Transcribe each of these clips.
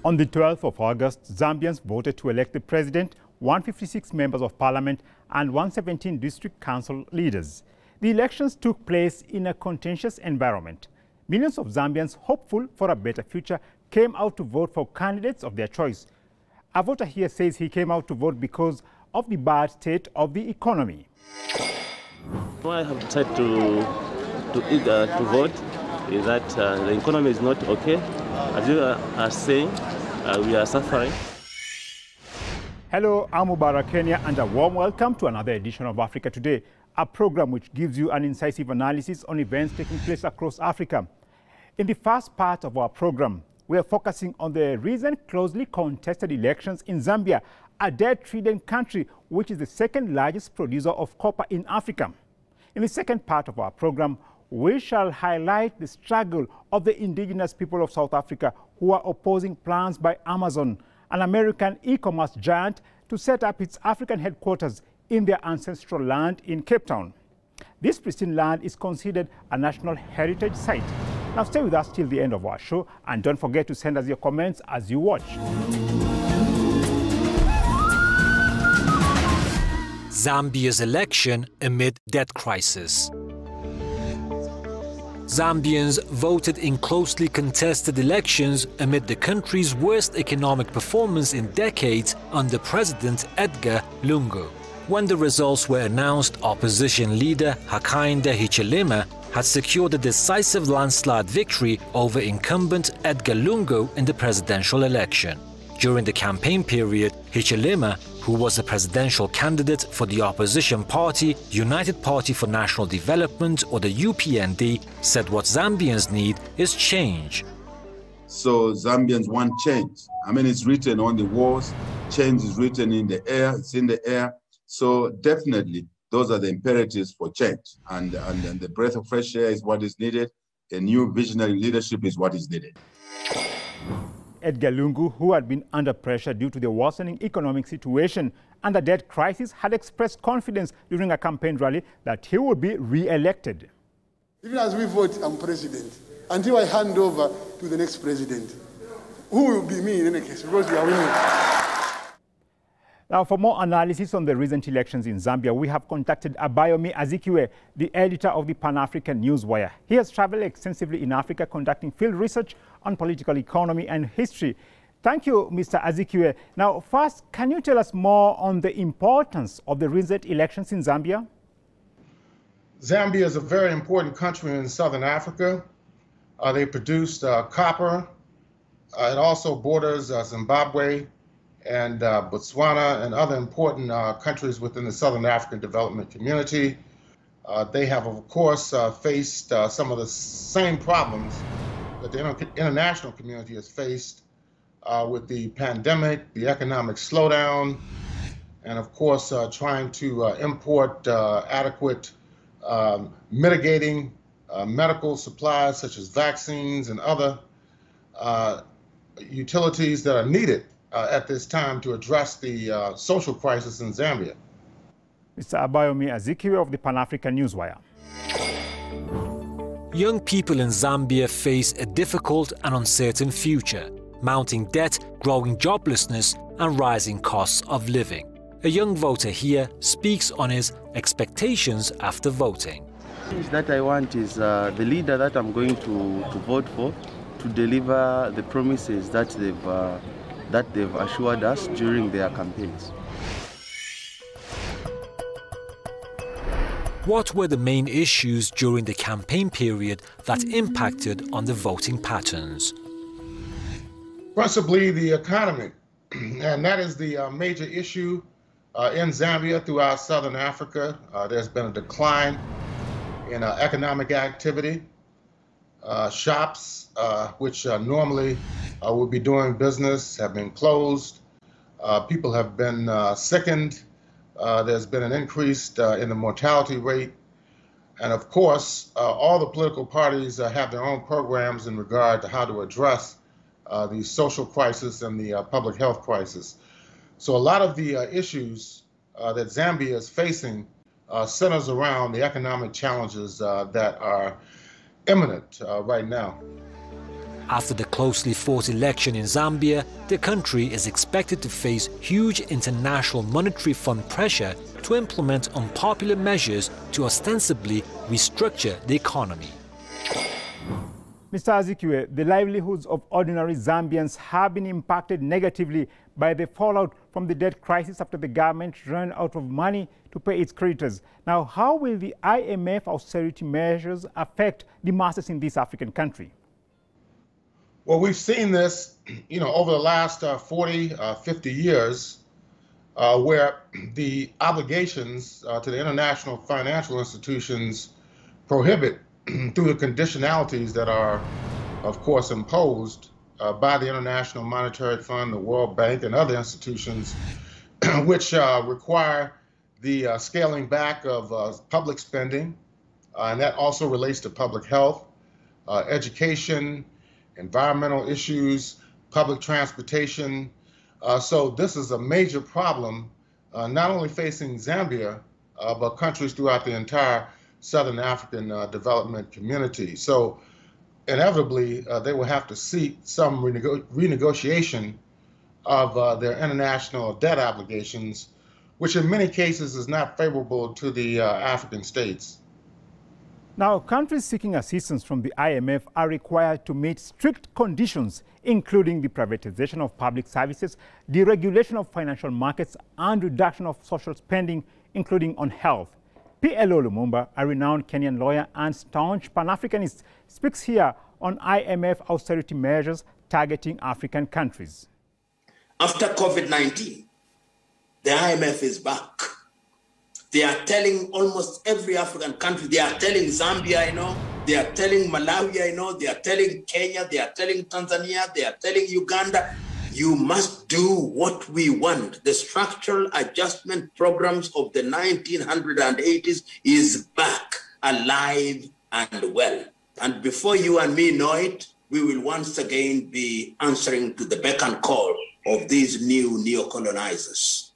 On the 12th of August, Zambians voted to elect the president, 156 members of parliament and 117 district council leaders. The elections took place in a contentious environment. Millions of Zambians hopeful for a better future came out to vote for candidates of their choice. A voter here says he came out to vote because of the bad state of the economy. Why I have decided to vote is that the economy is not okay. As you are saying, we are suffering. Hello, I'm Mubarak Kenya, and a warm welcome to another edition of Africa Today, a program which gives you an incisive analysis on events taking place across Africa. In the first part of our program, we are focusing on the recent closely contested elections in Zambia, a debt-ridden country which is the second largest producer of copper in Africa. In the second part of our program, we shall highlight the struggle of the indigenous people of South Africa who are opposing plans by Amazon, an American e-commerce giant, to set up its African headquarters in their ancestral land in Cape Town. This pristine land is considered a national heritage site. Now stay with us till the end of our show, and don't forget to send us your comments as you watch. Zambia's election amid debt crisis. Zambians voted in closely contested elections amid the country's worst economic performance in decades under President Edgar Lungu. When the results were announced, opposition leader Hakainde Hichilema had secured a decisive landslide victory over incumbent Edgar Lungu in the presidential election. During the campaign period, Hichilema, who was a presidential candidate for the opposition party United Party for National Development, or the UPND, said what Zambians need is change. So Zambians want change. I mean, it's written on the walls, change is written in the air, it's in the air. So definitely, those are the imperatives for change. And the breath of fresh air is what is needed. A new visionary leadership is what is needed. Edgar Lungu, who had been under pressure due to the worsening economic situation and the debt crisis, had expressed confidence during a campaign rally that he would be re-elected. Even as we vote, I'm president. Until I hand over to the next president, who will be me in any case, because we are winning. Now, for more analysis on the recent elections in Zambia, we have contacted Abayomi Azikiwe, the editor of the Pan-African Newswire. He has traveled extensively in Africa, conducting field research on political economy and history. Thank you, Mr. Azikiwe. Now, first, can you tell us more on the importance of the recent elections in Zambia? Zambia is a very important country in southern Africa. They produced copper. It also borders Zimbabwe and Botswana and other important countries within the Southern African Development Community. They have, of course, faced some of the same problems that the international community has faced with the pandemic, the economic slowdown, and of course, trying to import adequate mitigating medical supplies such as vaccines and other utilities that are needed at this time to address the social crisis in Zambia. Mr. Abayomi Azikiwe of the Pan-African Newswire. Young people in Zambia face a difficult and uncertain future, mounting debt, growing joblessness and rising costs of living. A young voter here speaks on his expectations after voting. The change that I want is the leader that I'm going to vote for to deliver the promises that they've assured us during their campaigns. What were the main issues during the campaign period that impacted on the voting patterns? Principally the economy, and that is the major issue in Zambia throughout southern Africa. There's been a decline in economic activity. Shops, which normally would be doing business, have been closed. People have been sickened. There's been an increase in the mortality rate. And of course, all the political parties have their own programs in regard to how to address the social crisis and the public health crisis. So a lot of the issues that Zambia is facing centers around the economic challenges that are imminent right now. After the closely fought election in Zambia, the country is expected to face huge international monetary fund pressure to implement unpopular measures to ostensibly restructure the economy. Mr. Azikiwe, the livelihoods of ordinary Zambians have been impacted negatively by the fallout from the debt crisis after the government ran out of money to pay its creditors. Now, how will the IMF austerity measures affect the masses in this African country? Well, we've seen this, over the last 40, 50 years, where the obligations to the international financial institutions prohibit through the conditionalities that are, of course, imposed by the International Monetary Fund, the World Bank, and other institutions, which require the scaling back of public spending, and that also relates to public health, education, environmental issues, public transportation. So this is a major problem, not only facing Zambia, but countries throughout the entire Southern African development community. So inevitably, they will have to seek some renegotiation of their international debt obligations, which in many cases is not favorable to the African states. Now, countries seeking assistance from the IMF are required to meet strict conditions, including the privatization of public services, deregulation of financial markets, and reduction of social spending, including on health. PLO Lumumba, a renowned Kenyan lawyer and staunch Pan-Africanist, speaks here on IMF austerity measures targeting African countries. After COVID-19, the IMF is back. They are telling almost every African country, they are telling Zambia, they are telling Malawi, they are telling Kenya, they are telling Tanzania, they are telling Uganda, you must do what we want. The structural adjustment programs of the 1980s is back, alive and well. And before you and me know it, we will once again be answering to the beck and call of these new neo-colonizers.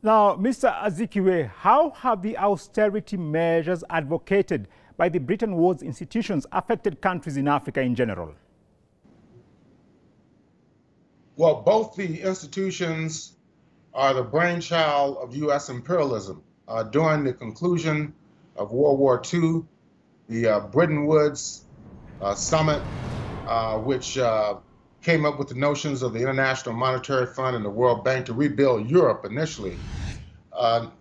Now, Mr. Azikiwe, how have the austerity measures advocated by the Bretton Woods institutions affected countries in Africa in general? Well, both the institutions are the brainchild of U.S. imperialism. During the conclusion of World War II, the Bretton Woods Summit, which came up with the notions of the International Monetary Fund and the World Bank to rebuild Europe initially.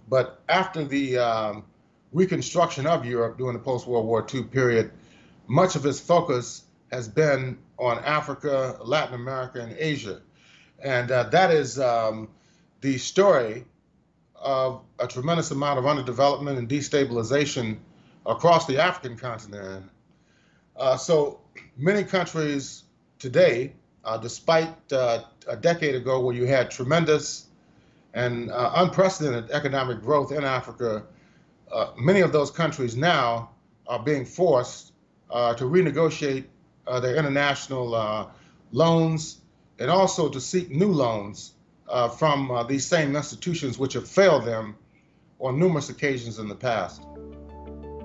But after the reconstruction of Europe during the post-World War II period, much of its focus has been on Africa, Latin America, and Asia. And that is the story of a tremendous amount of underdevelopment and destabilization across the African continent. So many countries today, despite a decade ago where you had tremendous and unprecedented economic growth in Africa, many of those countries now are being forced to renegotiate their international loans and also to seek new loans from these same institutions which have failed them on numerous occasions in the past.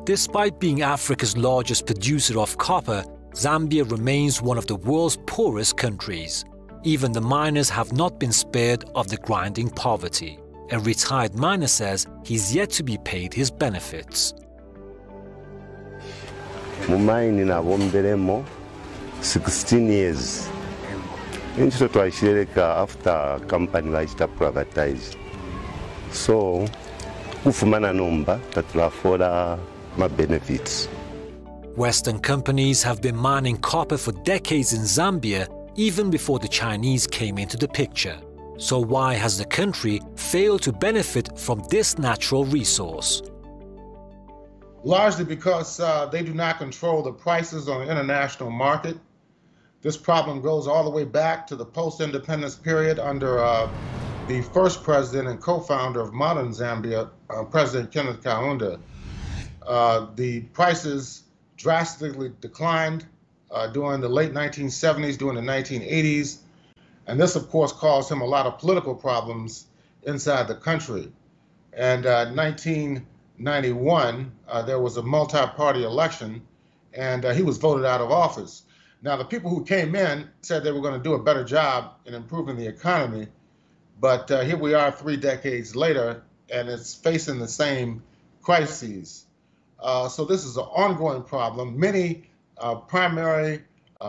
Despite being Africa's largest producer of copper, Zambia remains one of the world's poorest countries. Even the miners have not been spared of the grinding poverty. A retired miner says he's yet to be paid his benefits. Mumaini na bomberemo 16 years. Inchito twashireka after company lachita privatized. So kufumana numba tatulafola my benefits. Western companies have been mining copper for decades in Zambia, even before the Chinese came into the picture. So why has the country failed to benefit from this natural resource? Largely because they do not control the prices on the international market. This problem goes all the way back to the post-independence period under the first president and co-founder of modern Zambia, President Kenneth Kaunda. The prices drastically declined during the late 1970s, during the 1980s. And this, of course, caused him a lot of political problems inside the country. And in 1991, there was a multi-party election, and he was voted out of office. Now, the people who came in said they were going to do a better job in improving the economy, but here we are 3 decades later, and it's facing the same crises. So this is an ongoing problem. Many primary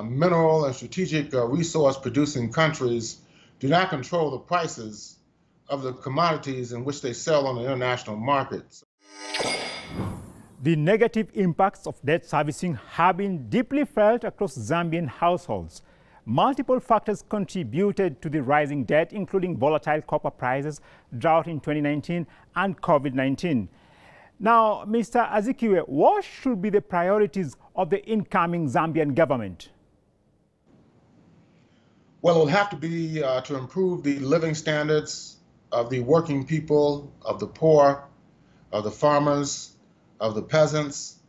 mineral and strategic resource producing countries do not control the prices of the commodities in which they sell on the international markets. The negative impacts of debt servicing have been deeply felt across Zambian households. Multiple factors contributed to the rising debt, including volatile copper prices, drought in 2019, and COVID-19. Now, Mr. Azikiwe, what should be the priorities of the incoming Zambian government? Well, it will have to be to improve the living standards of the working people, of the poor, of the farmers, of the peasants,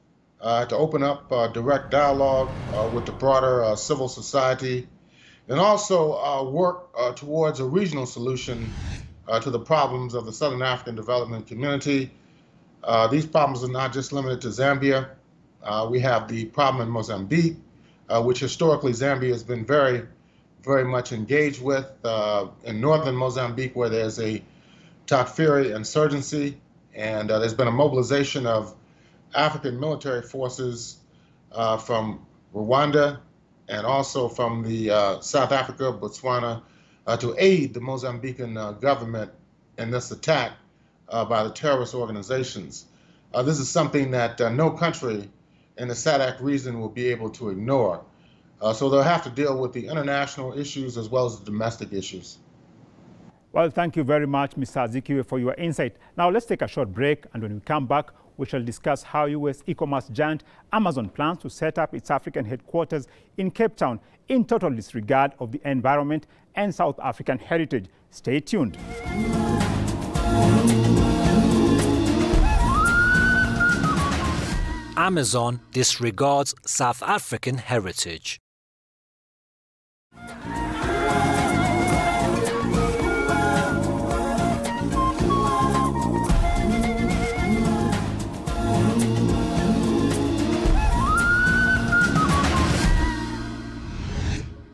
to open up direct dialogue with the broader civil society, and also work towards a regional solution to the problems of the Southern African Development Community. These problems are not just limited to Zambia. We have the problem in Mozambique, which historically Zambia has been very much engaged with, in northern Mozambique, where there's a Takfiri insurgency, and there's been a mobilization of African military forces from Rwanda and also from the South Africa, Botswana, to aid the Mozambican government in this attack by the terrorist organizations. This is something that no country in the SADC region will be able to ignore. So they'll have to deal with the international issues as well as the domestic issues. Well, thank you very much, Mr. Azikiwe, for your insight. Now, let's take a short break, and when we come back, we shall discuss how U.S. e-commerce giant Amazon plans to set up its African headquarters in Cape Town in total disregard of the environment and South African heritage. Stay tuned. Amazon disregards South African heritage.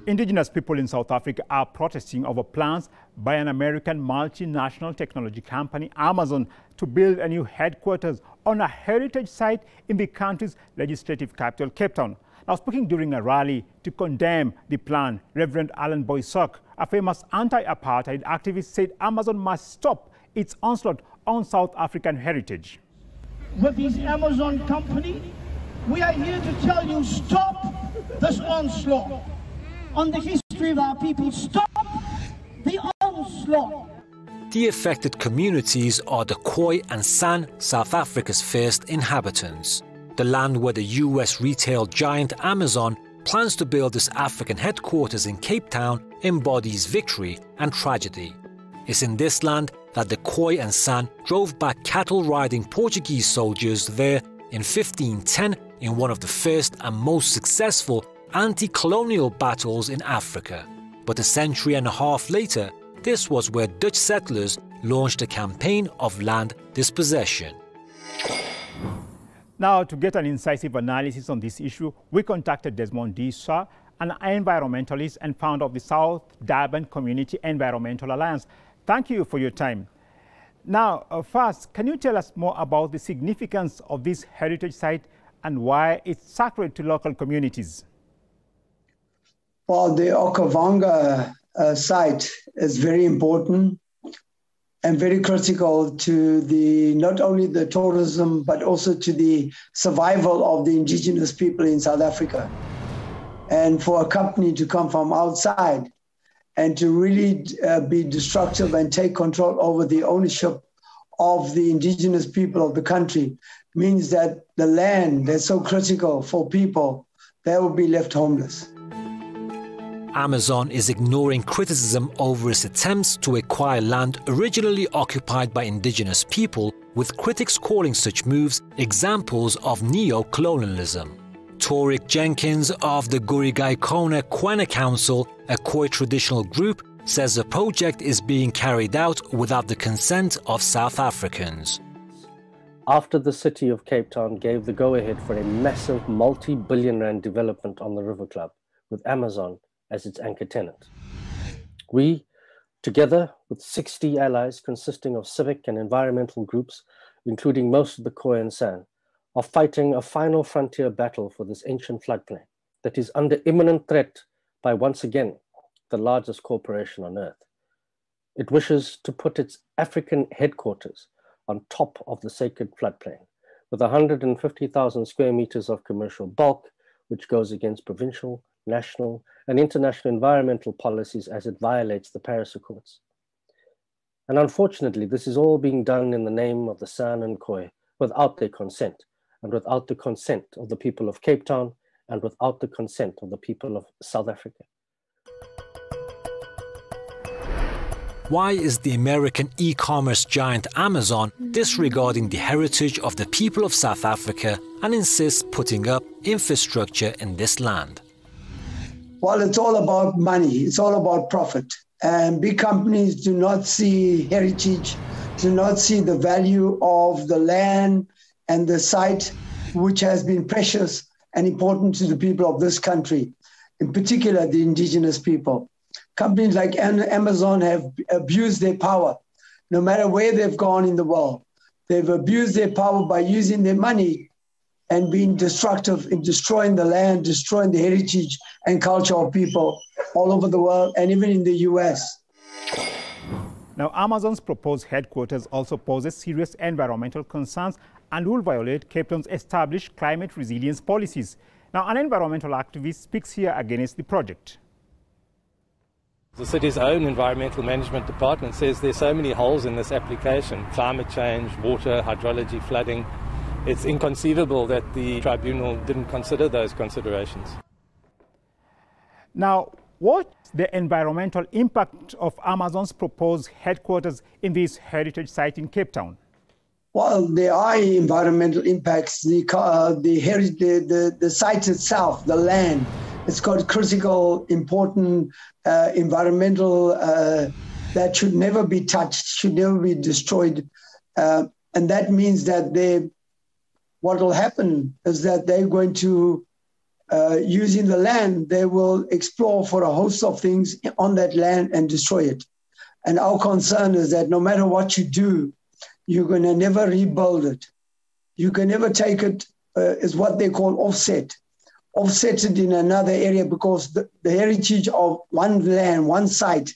Indigenous people in South Africa are protesting over plans by an American multinational technology company, Amazon, to build a new headquarters on a heritage site in the country's legislative capital, Cape Town. Now, speaking during a rally to condemn the plan, Reverend Alan Boysock, a famous anti-apartheid activist, said Amazon must stop its onslaught on South African heritage. With this Amazon company, we are here to tell you, stop this onslaught on the history of our people. Stop the onslaught. The affected communities are the Khoi and San, South Africa's first inhabitants. The land where the US retail giant Amazon plans to build its African headquarters in Cape Town embodies victory and tragedy. It's in this land that the Khoi and San drove back cattle-riding Portuguese soldiers there in 1510 in one of the first and most successful anti-colonial battles in Africa. But a century and a half later, this was where Dutch settlers launched a campaign of land dispossession. Now, to get an incisive analysis on this issue, we contacted Desmond Disa, an environmentalist and founder of the South Durban Community Environmental Alliance. Thank you for your time. Now, first, can you tell us more about the significance of this heritage site and why it's sacred to local communities? Well, the Okavango site is very important and very critical to not only the tourism, but also to the survival of the indigenous people in South Africa. And for a company to come from outside and to really be destructive and take control over the ownership of the indigenous people of the country means that the land that's so critical for people, they will be left homeless. Amazon is ignoring criticism over its attempts to acquire land originally occupied by indigenous people, with critics calling such moves examples of neo-colonialism. Torik Jenkins of the Gurigaikona Kwana Council, a Khoi traditional group, says the project is being carried out without the consent of South Africans. After the city of Cape Town gave the go-ahead for a massive multi-billion rand development on the River Club, with Amazon as its anchor tenant. We, together with 60 allies consisting of civic and environmental groups, including most of the Khoi and San, are fighting a final frontier battle for this ancient floodplain that is under imminent threat by, once again, the largest corporation on earth. It wishes to put its African headquarters on top of the sacred floodplain, with 150,000 square meters of commercial bulk, which goes against provincial, national, and international environmental policies as it violates the Paris Accords. And unfortunately, this is all being done in the name of the San and Khoi without their consent, and without the consent of the people of Cape Town, and without the consent of the people of South Africa. Why is the American e-commerce giant Amazon disregarding the heritage of the people of South Africa and insists putting up infrastructure in this land? Well, it's all about money. It's all about profit. And big companies do not see heritage, do not see the value of the land and the site, which has been precious and important to the people of this country, in particular the indigenous people. Companies like Amazon have abused their power, no matter where they've gone in the world. They've abused their power by using their money and being destructive in destroying the land, destroying the heritage and culture of people all over the world, and even in the US. Now, Amazon's proposed headquarters also poses serious environmental concerns and will violate Cape Town's established climate resilience policies. Now, an environmental activist speaks here against the project. The city's own environmental management department says there's so many holes in this application: climate change, water, hydrology, flooding. It's inconceivable that the tribunal didn't consider those considerations. Now, what's the environmental impact of Amazon's proposed headquarters in this heritage site in Cape Town? Well, there are environmental impacts. The site itself, the land, it's got critical, important environmental that should never be touched, should never be destroyed. And that means that what will happen is that they're going to, using the land, they will explore for a host of things on that land and destroy it. And our concern is that no matter what you do, you're going to never rebuild it. You can never take it, is what they call offset it in another area, because the heritage of one land, one site,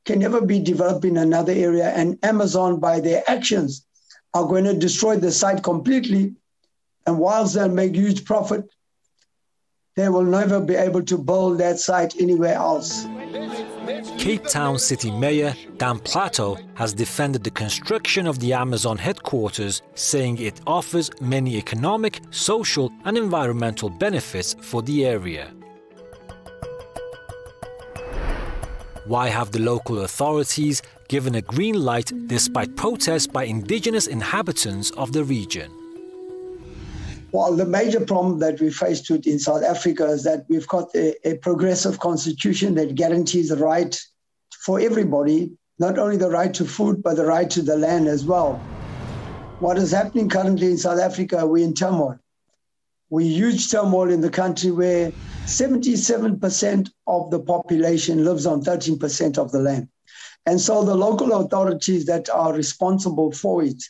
can never be developed in another area. And Amazon, by their actions, are going to destroy the site completely. And whilst they'll make huge profit, they will never be able to build that site anywhere else. Cape Town City Mayor Dan Plato has defended the construction of the Amazon headquarters, saying it offers many economic, social and environmental benefits for the area. Why have the local authorities given a green light despite protests by indigenous inhabitants of the region? Well, the major problem that we faced with in South Africa is that we've got a progressive constitution that guarantees the right for everybody, not only the right to food, but the right to the land as well. What is happening currently in South Africa, we're in turmoil. We're huge turmoil in the country where 77% of the population lives on 13% of the land. And so the local authorities that are responsible for it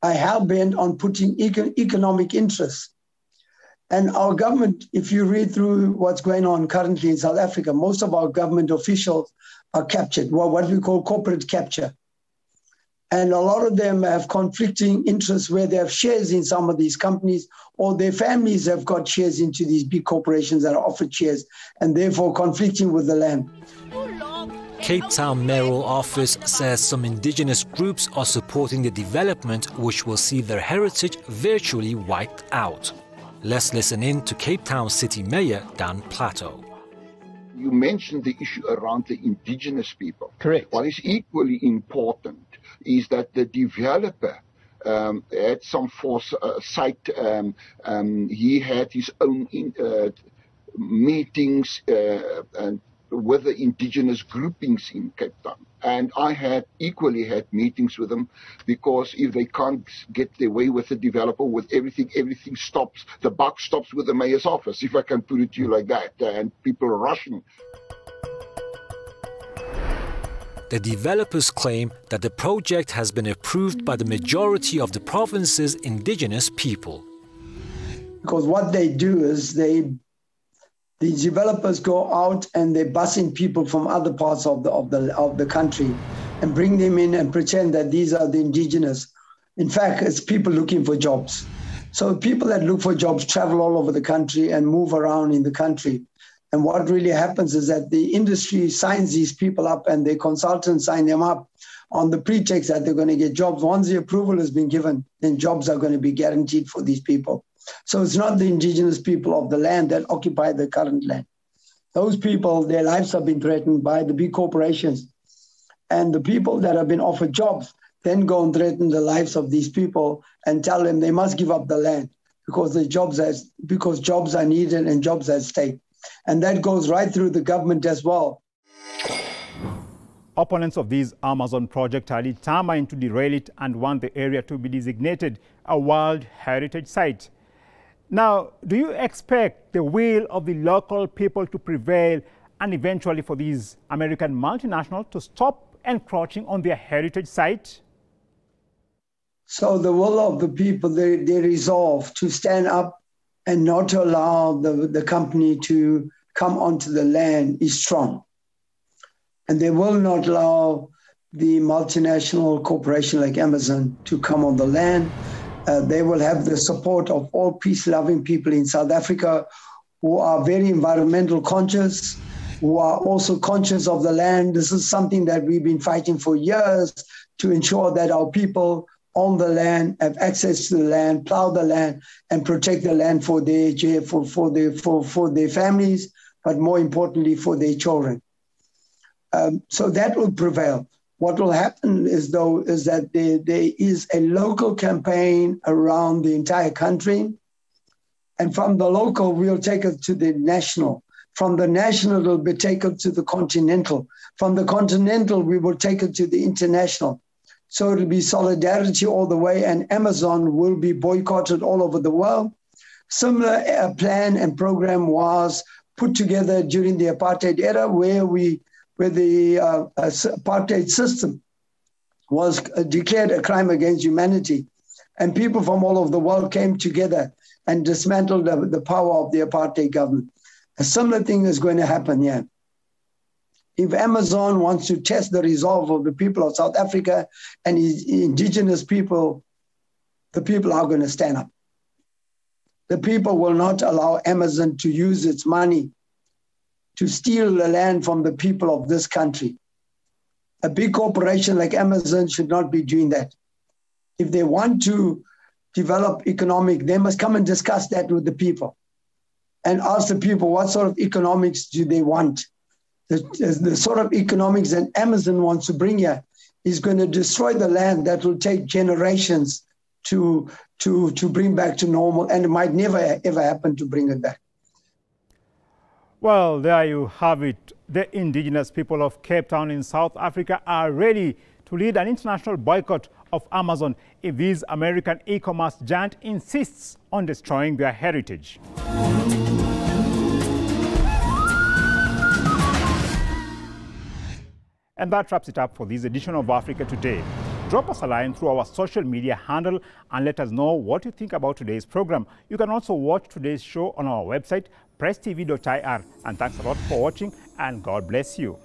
are hell-bent on putting economic interests. And our government, if you read through what's going on currently in South Africa, most of our government officials are captured, what we call corporate capture. And a lot of them have conflicting interests where they have shares in some of these companies, or their families have got shares into these big corporations that are offered shares, and therefore conflicting with the land. Cape Town Mayoral Office says some indigenous groups are supporting the development which will see their heritage virtually wiped out. Let's listen in to Cape Town City Mayor Dan Plato. You mentioned the issue around the indigenous people. Correct. What is equally important is that the developer had some foresight. He had his own meetings and with the indigenous groupings in Cape Town. And I equally had meetings with them, because if they can't get their way with the developer, with everything stops. The buck stops with the mayor's office, if I can put it to you like that, and people are rushing. The developers claim that the project has been approved by the majority of the province's indigenous people. Because what they do is the developers go out and they bus in people from other parts of the country and bring them in and pretend that these are the indigenous. In fact, it's people looking for jobs. So people that look for jobs travel all over the country and move around in the country. And what really happens is that the industry signs these people up and the consultants sign them up on the pretext that they're going to get jobs. Once the approval has been given, then jobs are going to be guaranteed for these people. So it's not the indigenous people of the land that occupy the current land. Those people, their lives have been threatened by the big corporations. And the people that have been offered jobs then go and threaten the lives of these people and tell them they must give up the land because jobs are needed and jobs at stake. And that goes right through the government as well. Opponents of this Amazon project are determined to derail it and want the area to be designated a World Heritage Site. Now, do you expect the will of the local people to prevail and eventually for these American multinationals to stop encroaching on their heritage site? So the will of the people, they resolve to stand up and not to allow the company to come onto the land is strong. And they will not allow the multinational corporation like Amazon to come on the land. They will have the support of all peace-loving people in South Africa who are very environmental conscious, who are also conscious of the land. This is something that we've been fighting for years to ensure that our people own the land, have access to the land, plow the land, and protect the land for their families, but more importantly for their children. So that will prevail. What will happen is that there is a local campaign around the entire country. And from the local, we'll take it to the national. From the national, it will be taken to the continental. From the continental, we will take it to the international. So it'll be solidarity all the way, and Amazon will be boycotted all over the world. Similar plan and program was put together during the apartheid era, where the apartheid system was declared a crime against humanity. And people from all over the world came together and dismantled the power of the apartheid government. A similar thing is going to happen here. If Amazon wants to test the resolve of the people of South Africa and indigenous people, the people are going to stand up. The people will not allow Amazon to use its money to steal the land from the people of this country. A big corporation like Amazon should not be doing that. If they want to develop economic, they must come and discuss that with the people and ask the people what sort of economics do they want. The sort of economics that Amazon wants to bring here is going to destroy the land that will take generations to bring back to normal, and it might never ever happen to bring it back. Well, there you have it. The indigenous people of Cape Town in South Africa are ready to lead an international boycott of Amazon if this American e-commerce giant insists on destroying their heritage. And that wraps it up for this edition of Africa Today. Drop us a line through our social media handle and let us know what you think about today's program. You can also watch today's show on our website, presstv.ir. And thanks a lot for watching, and God bless you.